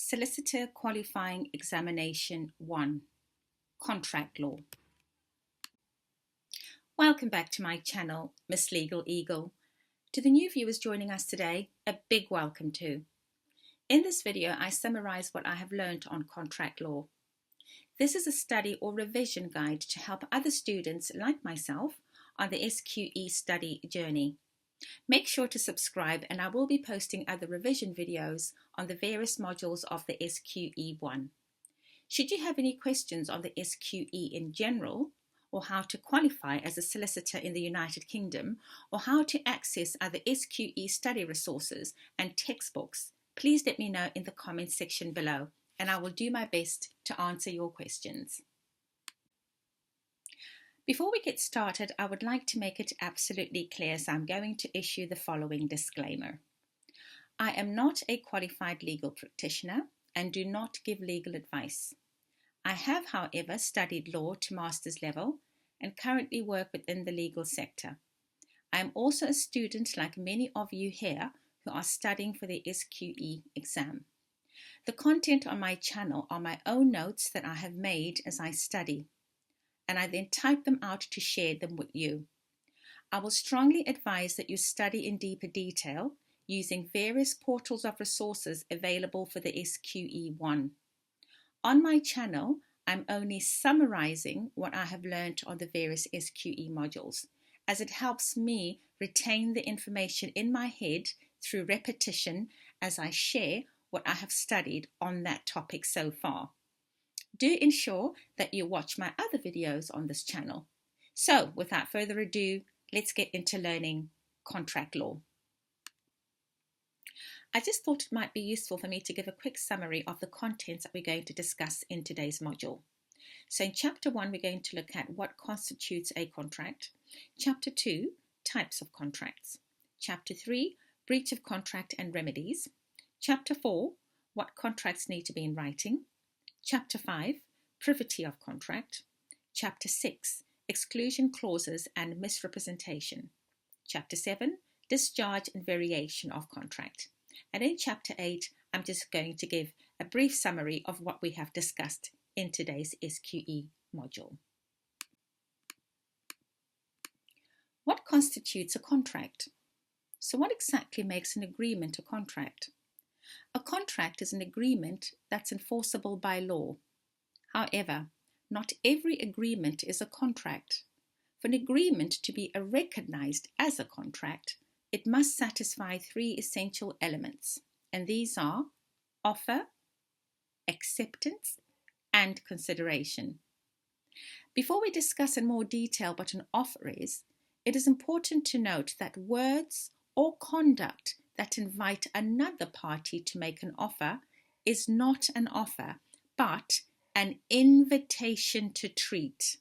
Solicitor Qualifying Examination 1, Contract Law. Welcome back to my channel, Miss Legal Eagle. To the new viewers joining us today, a big welcome too. In this video, I summarize what I have learned on contract law. This is a study or revision guide to help other students like myself on the SQE study journey. Make sure to subscribe, and I will be posting other revision videos on the various modules of the SQE1. Should you have any questions on the SQE in general, or how to qualify as a solicitor in the United Kingdom, or how to access other SQE study resources and textbooks, please let me know in the comments section below, and I will do my best to answer your questions. Before we get started, I would like to make it absolutely clear, so I'm going to issue the following disclaimer. I am not a qualified legal practitioner and do not give legal advice. I have, however, studied law to master's level and currently work within the legal sector. I am also a student like many of you here who are studying for the SQE exam. The content on my channel are my own notes that I have made as I study, and I then type them out to share them with you. I will strongly advise that you study in deeper detail using various portals of resources available for the SQE1. On my channel, I'm only summarizing what I have learned on the various SQE modules, as it helps me retain the information in my head through repetition as I share what I have studied on that topic so far. Do ensure that you watch my other videos on this channel. So, without further ado, let's get into learning contract law. I just thought it might be useful for me to give a quick summary of the contents that we're going to discuss in today's module. So in Chapter 1, we're going to look at what constitutes a contract. Chapter 2, types of contracts. Chapter 3, breach of contract and remedies. Chapter 4, what contracts need to be in writing. Chapter 5, privity of contract. Chapter 6, exclusion clauses and misrepresentation. Chapter 7, discharge and variation of contract. And in Chapter 8, I'm just going to give a brief summary of what we have discussed in today's SQE module. What constitutes a contract? So what exactly makes an agreement a contract? A contract is an agreement that's enforceable by law. However, not every agreement is a contract. For an agreement to be recognized as a contract, it must satisfy three essential elements, and these are offer, acceptance, and consideration. Before we discuss in more detail what an offer is, it is important to note that words or conduct that invite another party to make an offer is not an offer, but an invitation to treat.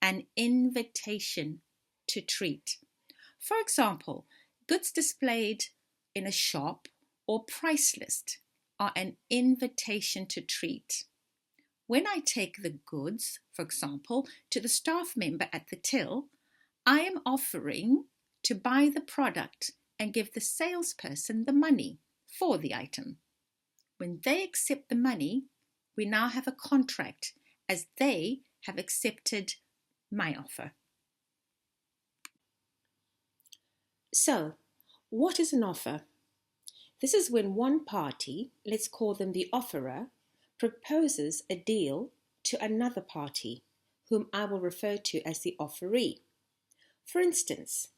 An invitation to treat. For example, goods displayed in a shop or price list are an invitation to treat. When I take the goods, for example, to the staff member at the till, I am offering to buy the product and give the salesperson the money for the item. When they accept the money, we now have a contract as they have accepted my offer. So, what is an offer? This is when one party, let's call them the offerer, proposes a deal to another party, whom I will refer to as the offeree. For instance,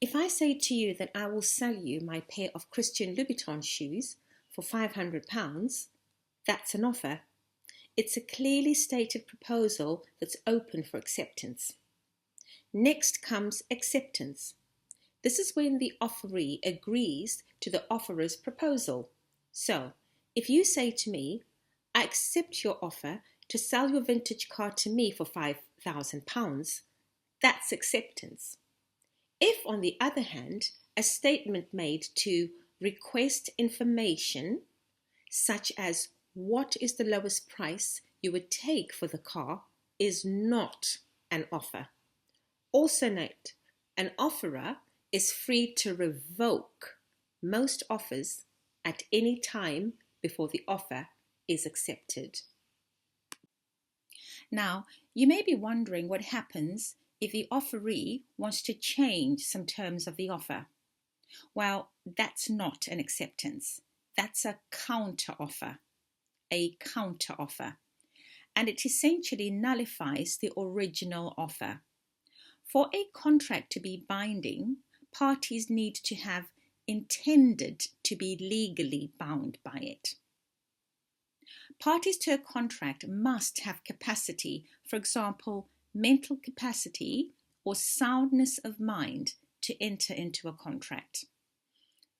if I say to you that I will sell you my pair of Christian Louboutin shoes for £500, that's an offer. It's a clearly stated proposal that's open for acceptance. Next comes acceptance. This is when the offeree agrees to the offerer's proposal. So, if you say to me, I accept your offer to sell your vintage car to me for £5,000, that's acceptance. If, on the other hand, a statement made to request information, such as what is the lowest price you would take for the car, is not an offer. Also note, an offerer is free to revoke most offers at any time before the offer is accepted. Now, you may be wondering what happens if the offeree wants to change some terms of the offer. Well, that's not an acceptance. That's a counter-offer. A counter-offer. And it essentially nullifies the original offer. For a contract to be binding, parties need to have intended to be legally bound by it. Parties to a contract must have capacity, for example, mental capacity or soundness of mind to enter into a contract.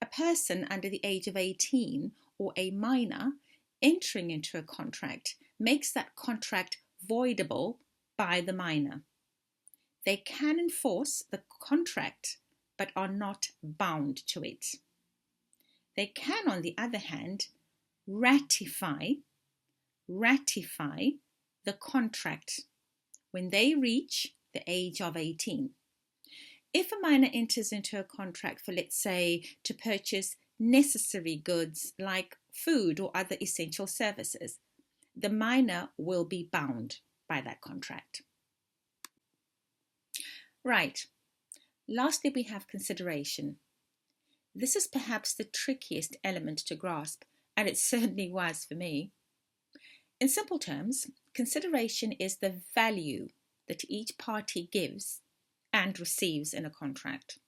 A person under the age of 18 or a minor entering into a contract makes that contract voidable by the minor. They can enforce the contract but are not bound to it. They can, on the other hand, ratify the contract when they reach the age of 18. If a minor enters into a contract for, let's say, to purchase necessary goods like food or other essential services, the minor will be bound by that contract. Right. Lastly, we have consideration. This is perhaps the trickiest element to grasp, and it certainly was for me. In simple terms, consideration is the value that each party gives and receives in a contract.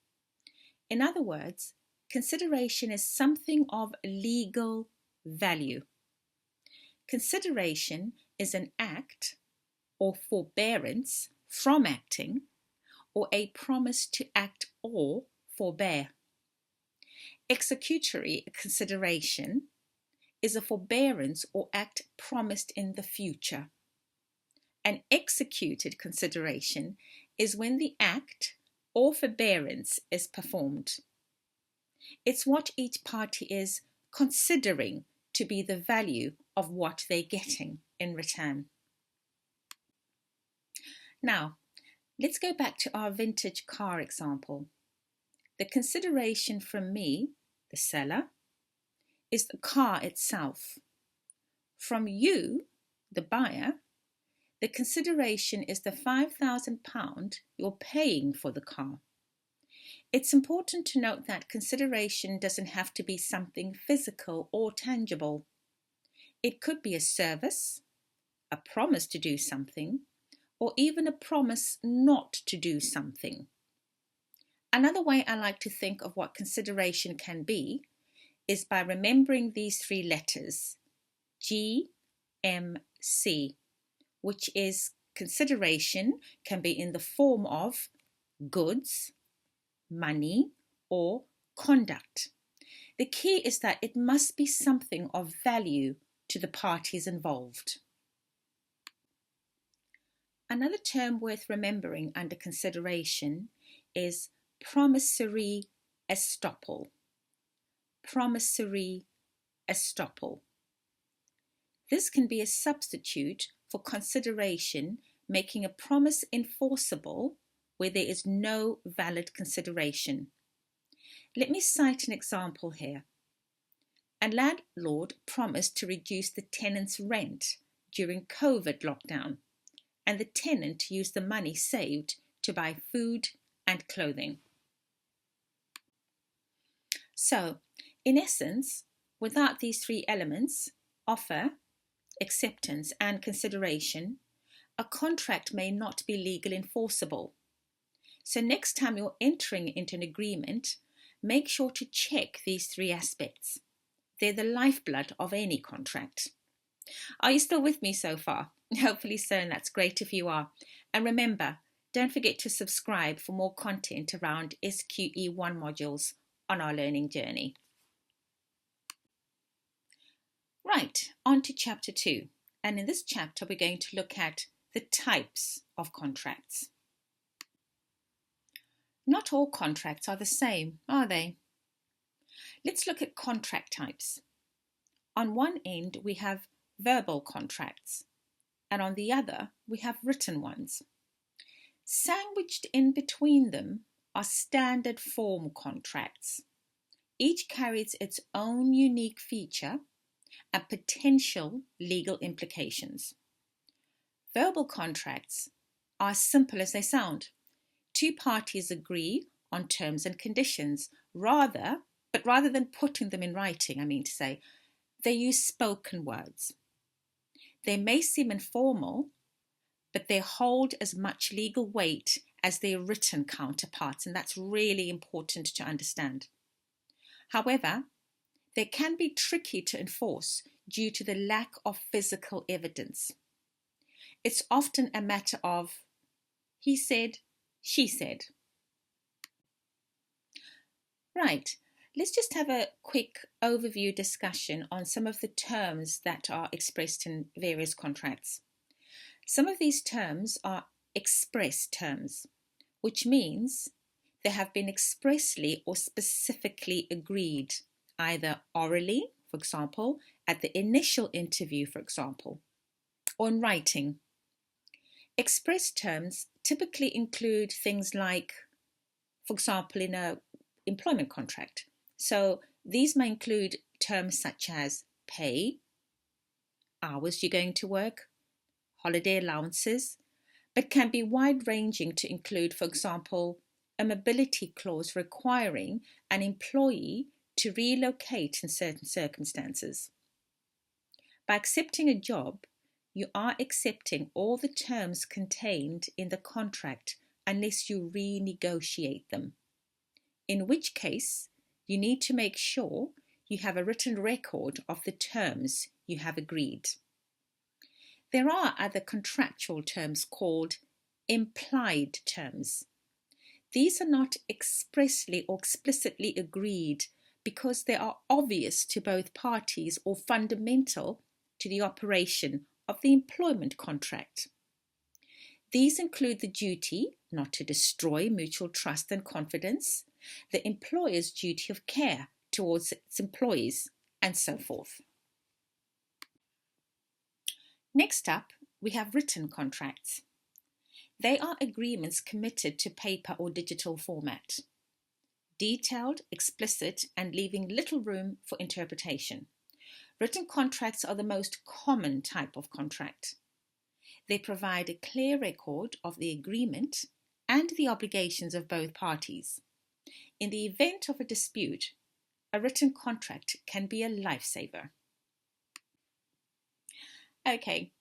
In other words, consideration is something of legal value. Consideration is an act or forbearance from acting or a promise to act or forbear. Executory consideration is a forbearance or act promised in the future. An executed consideration is when the act or forbearance is performed. It's what each party is considering to be the value of what they're getting in return. Now, let's go back to our vintage car example. The consideration from me, the seller, is the car itself. From you, the buyer, the consideration is the £5,000 you're paying for the car. It's important to note that consideration doesn't have to be something physical or tangible. It could be a service, a promise to do something, or even a promise not to do something. Another way I like to think of what consideration can be is by remembering these three letters, G, M, C, which is consideration can be in the form of goods, money, or conduct. The key is that it must be something of value to the parties involved. Another term worth remembering under consideration is promissory estoppel. Promissory estoppel. This can be a substitute for consideration, making a promise enforceable where there is no valid consideration. Let me cite an example here. A landlord promised to reduce the tenant's rent during COVID lockdown, and the tenant used the money saved to buy food and clothing. So, in essence, without these three elements, offer, acceptance, and consideration, a contract may not be legally enforceable. So next time you're entering into an agreement, make sure to check these three aspects. They're the lifeblood of any contract. Are you still with me so far? Hopefully so, and that's great if you are. And remember, don't forget to subscribe for more content around SQE1 modules on our learning journey. Right, on to chapter 2. And in this chapter, we're going to look at the types of contracts. Not all contracts are the same, are they? Let's look at contract types. On one end, we have verbal contracts, and on the other, we have written ones. Sandwiched in between them are standard form contracts. Each carries its own unique feature, and potential legal implications. Verbal contracts are as simple as they sound. Two parties agree on terms and conditions, rather than putting them in writing, they use spoken words. They may seem informal, but they hold as much legal weight as their written counterparts, and that's really important to understand. However, they can be tricky to enforce due to the lack of physical evidence. It's often a matter of he said, she said. Right, let's just have a quick overview discussion on some of the terms that are expressed in various contracts. Some of these terms are express terms, which means they have been expressly or specifically agreed, either orally, for example, at the initial interview, for example, or in writing. Express terms typically include things like, for example, in an employment contract. So these may include terms such as pay, hours you're going to work, holiday allowances, but can be wide-ranging to include, for example, a mobility clause requiring an employee to relocate in certain circumstances. By accepting a job, you are accepting all the terms contained in the contract unless you renegotiate them, in which case you need to make sure you have a written record of the terms you have agreed. There are other contractual terms called implied terms. These are not expressly or explicitly agreed because they are obvious to both parties or fundamental to the operation of the employment contract. These include the duty not to destroy mutual trust and confidence, the employer's duty of care towards its employees, and so forth. Next up, we have written contracts. They are agreements committed to paper or digital format, detailed, explicit, and leaving little room for interpretation. Written contracts are the most common type of contract. They provide a clear record of the agreement and the obligations of both parties. In the event of a dispute, a written contract can be a lifesaver. Okay,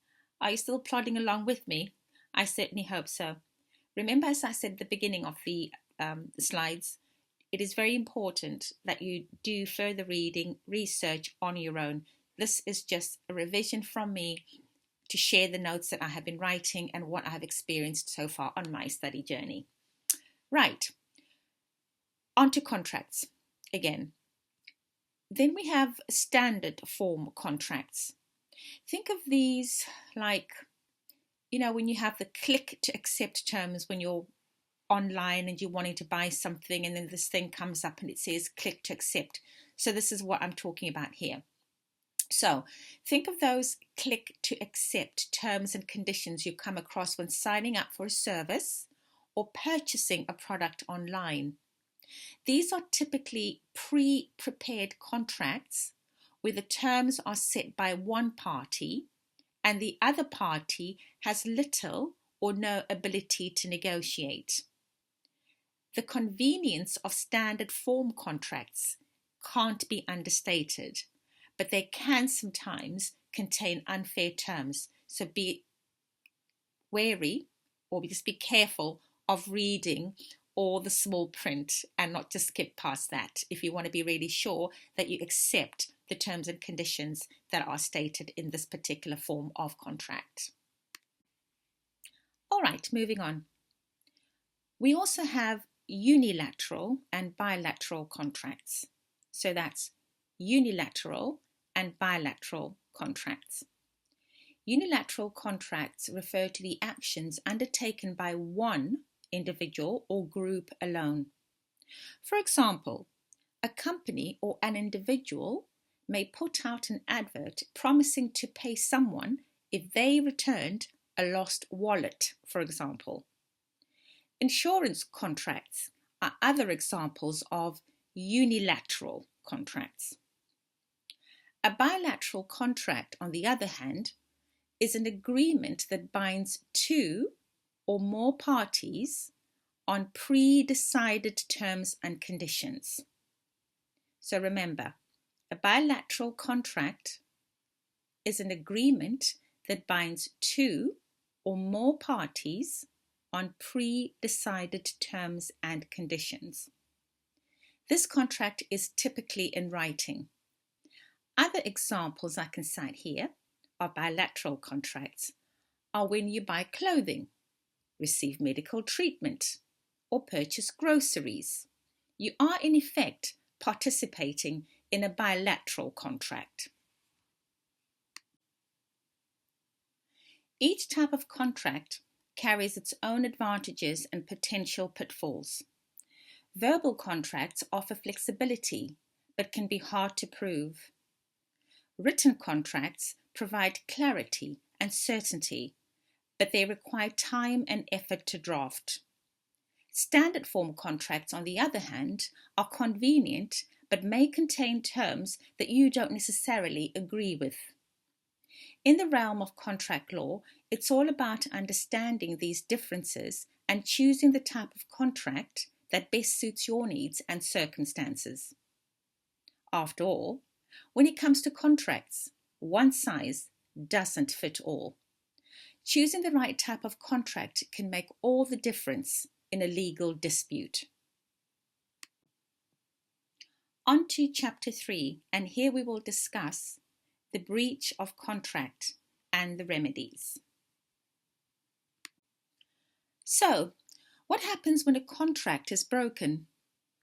are you still plodding along with me? I certainly hope so. Remember, as I said at the beginning of the slides, it is very important that you do further reading, research on your own. This is just a revision from me to share the notes that I have been writing and what I have experienced so far on my study journey. Right, on to contracts again. Then we have standard form contracts. Think of these like, when you have the click to accept terms when you're online and you're wanting to buy something and then this thing comes up and it says click to accept. So this is what I'm talking about here. So think of those click to accept terms and conditions you come across when signing up for a service or purchasing a product online. These are typically pre-prepared contracts where the terms are set by one party and the other party has little or no ability to negotiate. The convenience of standard form contracts can't be understated, but they can sometimes contain unfair terms. So be wary or just be careful of reading all the small print and not just skip past that if you want to be really sure that you accept the terms and conditions that are stated in this particular form of contract. All right, moving on. We also have unilateral and bilateral contracts. So that's unilateral and bilateral contracts. Unilateral contracts refer to the actions undertaken by one individual or group alone. For example, a company or an individual may put out an advert promising to pay someone if they returned a lost wallet, for example. Insurance contracts are other examples of unilateral contracts. A bilateral contract, on the other hand, is an agreement that binds two or more parties on pre-decided terms and conditions. So remember, a bilateral contract is an agreement that binds two or more parties on pre-decided terms and conditions. This contract is typically in writing. Other examples I can cite here of bilateral contracts are when you buy clothing, receive medical treatment, or purchase groceries. You are in effect participating in a bilateral contract. Each type of contract carries its own advantages and potential pitfalls. Verbal contracts offer flexibility, but can be hard to prove. Written contracts provide clarity and certainty, but they require time and effort to draft. Standard form contracts, on the other hand, are convenient, but may contain terms that you don't necessarily agree with. In the realm of contract law, it's all about understanding these differences and choosing the type of contract that best suits your needs and circumstances. After all, when it comes to contracts, one size doesn't fit all. Choosing the right type of contract can make all the difference in a legal dispute. On to Chapter 3, and here we will discuss the breach of contract and the remedies. So, what happens when a contract is broken?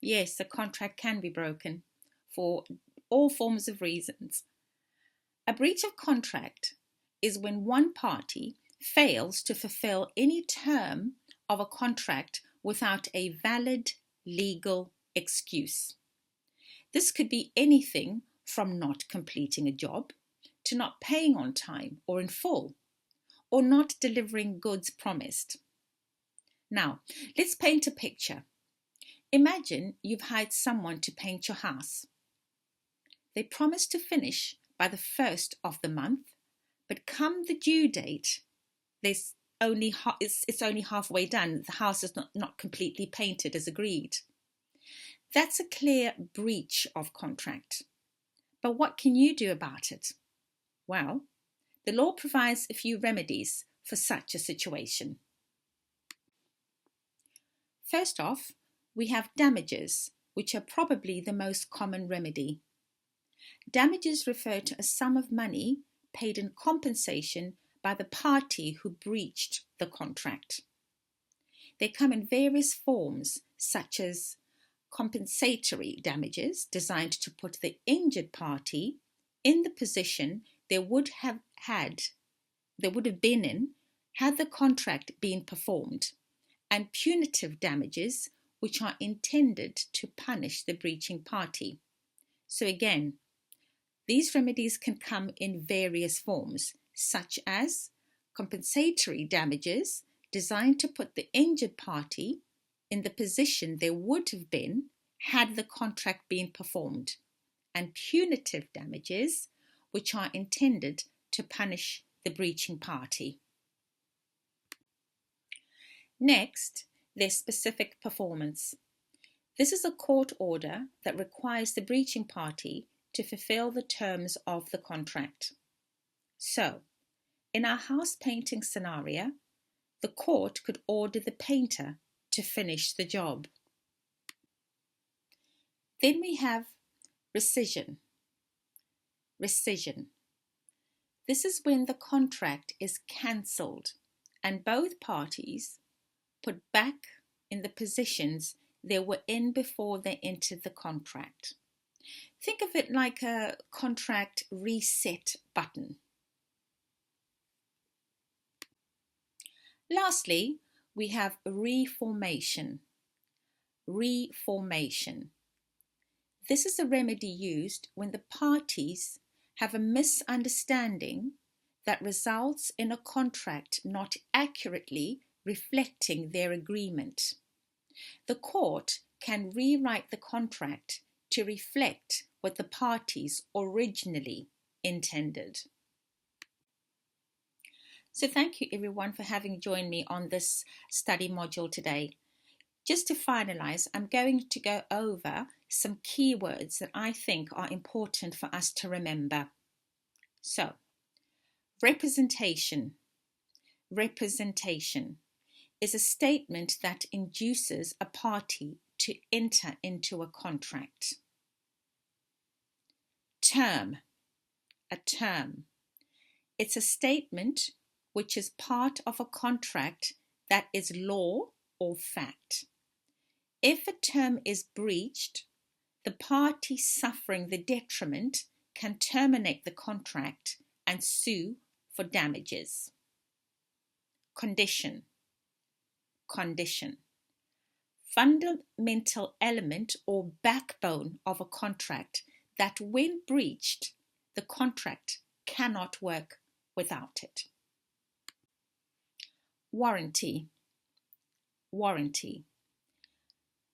Yes, a contract can be broken for all forms of reasons. A breach of contract is when one party fails to fulfill any term of a contract without a valid legal excuse. This could be anything from not completing a job to not paying on time or in full, or not delivering goods promised. Now, let's paint a picture. Imagine you've hired someone to paint your house. They promise to finish by the 1st of the month, but come the due date, it's only halfway done. The house is not completely painted as agreed. That's a clear breach of contract. But what can you do about it? Well, the law provides a few remedies for such a situation. First off, we have damages, which are probably the most common remedy. Damages refer to a sum of money paid in compensation by the party who breached the contract. They come in various forms, such as compensatory damages, designed to put the injured party in the position they would have been in had the contract been performed, and punitive damages, which are intended to punish the breaching party. So again, these remedies can come in various forms, such as compensatory damages designed to put the injured party in the position they would have been had the contract been performed, and punitive damages, which are intended to punish the breaching party. Next, there's specific performance. This is a court order that requires the breaching party to fulfill the terms of the contract. So, in our house painting scenario, the court could order the painter to finish the job. Then we have rescission. Rescission. This is when the contract is cancelled and both parties put back in the positions they were in before they entered the contract. Think of it like a contract reset button. Lastly, we have reformation. Reformation. This is a remedy used when the parties have a misunderstanding that results in a contract not accurately reflecting their agreement. The court can rewrite the contract to reflect what the parties originally intended. So thank you everyone for having joined me on this study module today. Just to finalize, I'm going to go over some keywords that I think are important for us to remember. So, representation. Representation is a statement that induces a party to enter into a contract. Term. A term. It's a statement which is part of a contract that is law or fact. If a term is breached, the party suffering the detriment can terminate the contract and sue for damages. Condition. Condition. Fundamental element or backbone of a contract that when breached, the contract cannot work without it. Warranty. Warranty.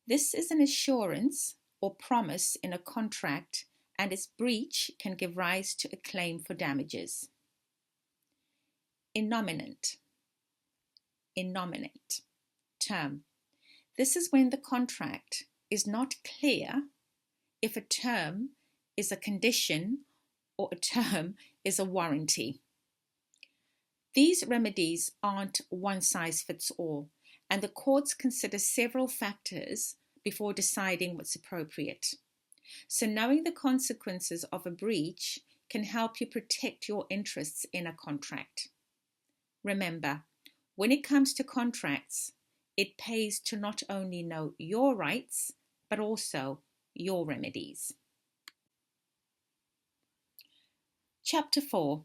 This is an assurance or promise in a contract, and its breach can give rise to a claim for damages. Innominate. Innominate. Term. This is when the contract is not clear if a term is a condition or a term is a warranty. These remedies aren't one size fits all, and the courts consider several factors before deciding what's appropriate. So knowing the consequences of a breach can help you protect your interests in a contract. Remember, when it comes to contracts, it pays to not only know your rights, but also your remedies. Chapter 4.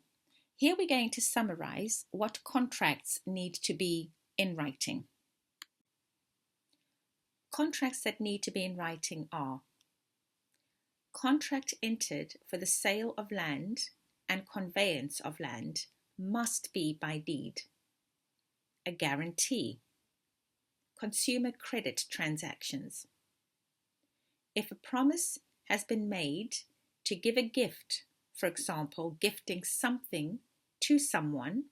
Here we're going to summarize what contracts need to be in writing. Contracts that need to be in writing are: contract entered for the sale of land and conveyance of land must be by deed. A guarantee. Consumer credit transactions. If a promise has been made to give a gift, for example, gifting something to someone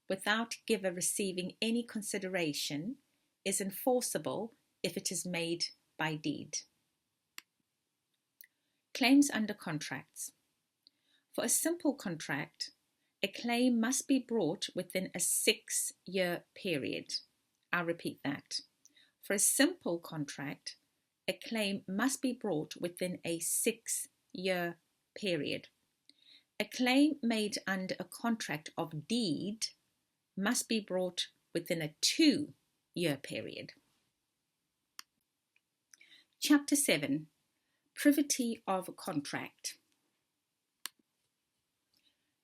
without giver receiving any consideration, is enforceable if it is made by deed. Claims under contracts. For a simple contract, a claim must be brought within a 6-year period. I'll repeat that. For a simple contract, a claim must be brought within a 6-year period. A claim made under a contract of deed must be brought within a 2-year period. Chapter 7. Privity of contract.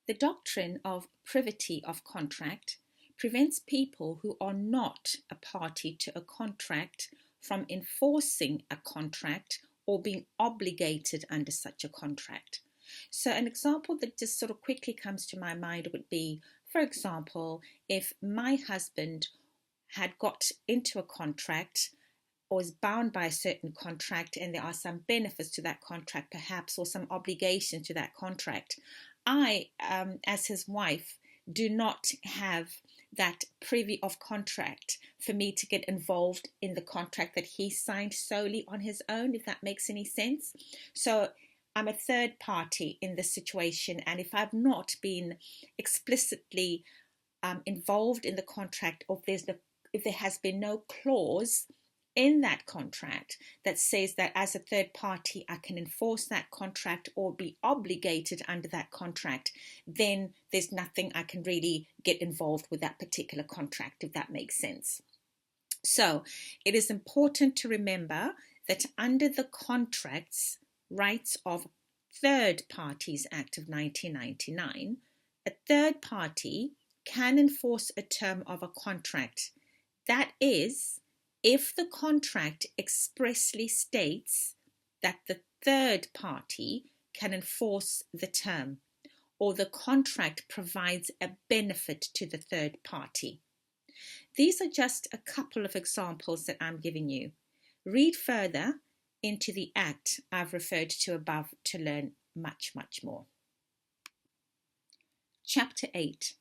The doctrine of privity of contract prevents people who are not a party to a contract from enforcing a contract or being obligated under such a contract. So an example that just sort of quickly comes to my mind would be, for example, if my husband had got into a contract or is bound by a certain contract and there are some benefits to that contract perhaps, or some obligations to that contract, I, as his wife, do not have that privy of contract for me to get involved in the contract that he signed solely on his own, if that makes any sense. So I'm a third party in this situation, and if I've not been explicitly involved in the contract, or if there has been no clause in that contract that says that as a third party I can enforce that contract or be obligated under that contract, then there's nothing I can really get involved with that particular contract, if that makes sense. So it is important to remember that under the Contracts Rights of Third Parties Act of 1999, a third party can enforce a term of a contract. That is, if the contract expressly states that the third party can enforce the term, or the contract provides a benefit to the third party. These are just a couple of examples that I'm giving you. Read further into the act I've referred to above to learn much more. Chapter 8.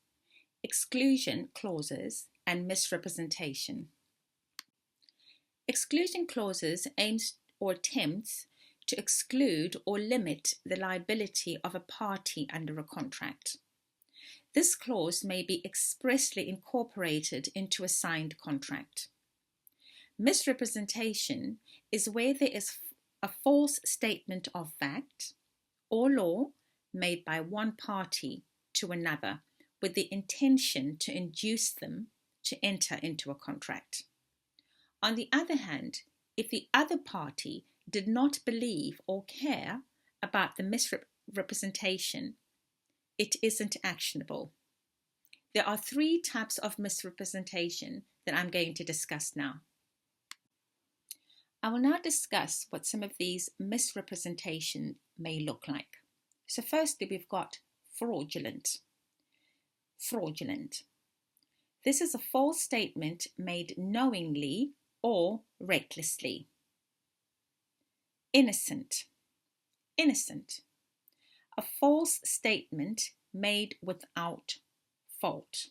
Exclusion clauses and misrepresentation. Exclusion clauses aims or attempts to exclude or limit the liability of a party under a contract. This clause may be expressly incorporated into a signed contract. Misrepresentation is where there is a false statement of fact or law made by one party to another with the intention to induce them to enter into a contract. On the other hand, if the other party did not believe or care about the misrepresentation, it isn't actionable. There are 3 types of misrepresentation that I'm going to discuss now. I will now discuss what some of these misrepresentation may look like. So firstly, we've got fraudulent. Fraudulent. This is a false statement made knowingly or recklessly. Innocent. Innocent. A false statement made without fault.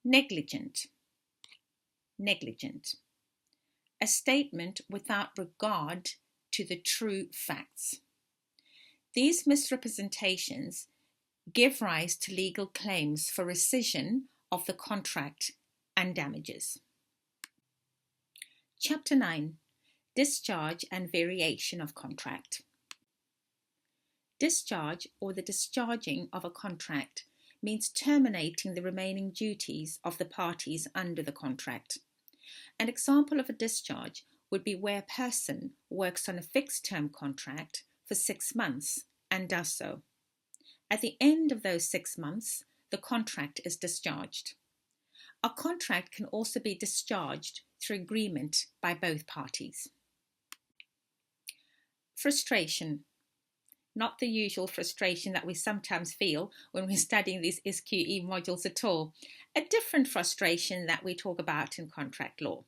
Negligent. Negligent. A statement without regard to the true facts. These misrepresentations give rise to legal claims for rescission of the contract and damages. Chapter 9. Discharge and variation of contract. Discharge, or the discharging of a contract, means terminating the remaining duties of the parties under the contract. An example of a discharge would be where a person works on a fixed-term contract for 6 months and does so. At the end of those 6 months, the contract is discharged. A contract can also be discharged through agreement by both parties. Frustration. Not the usual frustration that we sometimes feel when we're studying these SQE modules at all. A different frustration that we talk about in contract law.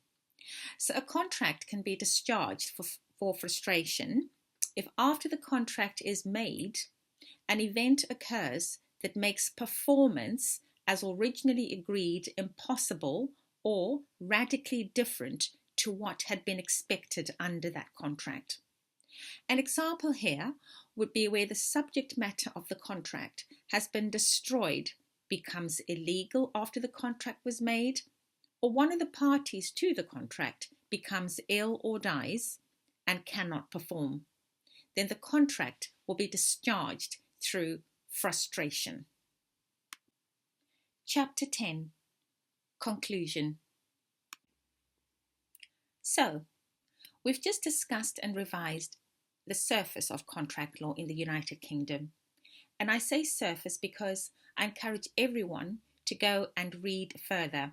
So a contract can be discharged for frustration if after the contract is made, an event occurs that makes performance as originally agreed impossible or radically different to what had been expected under that contract. An example here would be where the subject matter of the contract has been destroyed, becomes illegal after the contract was made, or one of the parties to the contract becomes ill or dies and cannot perform. Then the contract will be discharged through frustration. Chapter 10. Conclusion. So, we've just discussed and revised the surface of contract law in the United Kingdom. And I say surface because I encourage everyone to go and read further,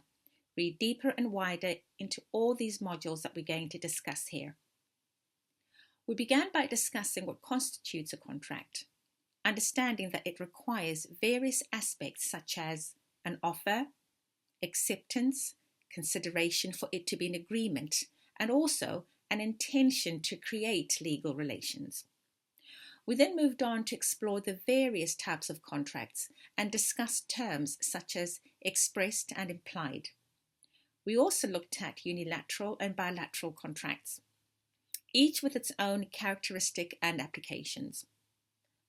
read deeper and wider into all these modules that we're going to discuss here. We began by discussing what constitutes a contract, understanding that it requires various aspects such as an offer, acceptance, consideration for it to be an agreement, and also an intention to create legal relations. We then moved on to explore the various types of contracts and discussed terms such as expressed and implied. We also looked at unilateral and bilateral contracts, each with its own characteristic and applications.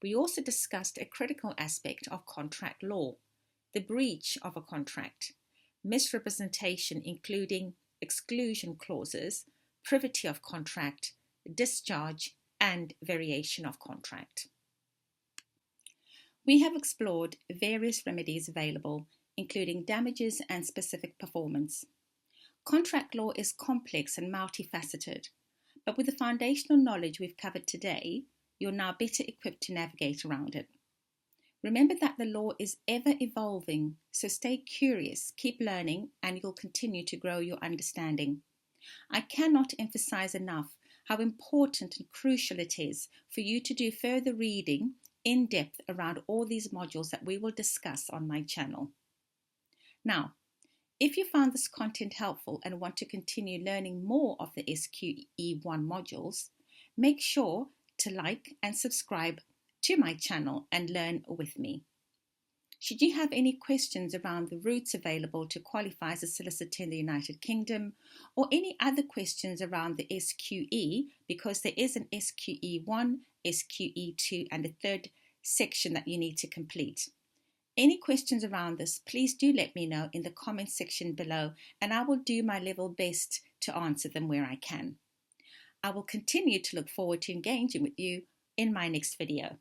We also discussed a critical aspect of contract law, the breach of a contract, misrepresentation including exclusion clauses, privity of contract, discharge, and variation of contract. We have explored various remedies available, including damages and specific performance. Contract law is complex and multifaceted, but with the foundational knowledge we've covered today, you're now better equipped to navigate around it. Remember that the law is ever evolving, so stay curious, keep learning, and you'll continue to grow your understanding. I cannot emphasize enough how important and crucial it is for you to do further reading in depth around all these modules that we will discuss on my channel. Now, If you found this content helpful and want to continue learning more of the SQE1 modules, make sure to like and subscribe to my channel and learn with me. Should you have any questions around the routes available to qualify as a solicitor in the United Kingdom, or any other questions around the SQE, because there is an SQE1, SQE2 and a third section that you need to complete. Any questions around this, please do let me know in the comments section below, and I will do my level best to answer them where I can. I will continue to look forward to engaging with you in my next video.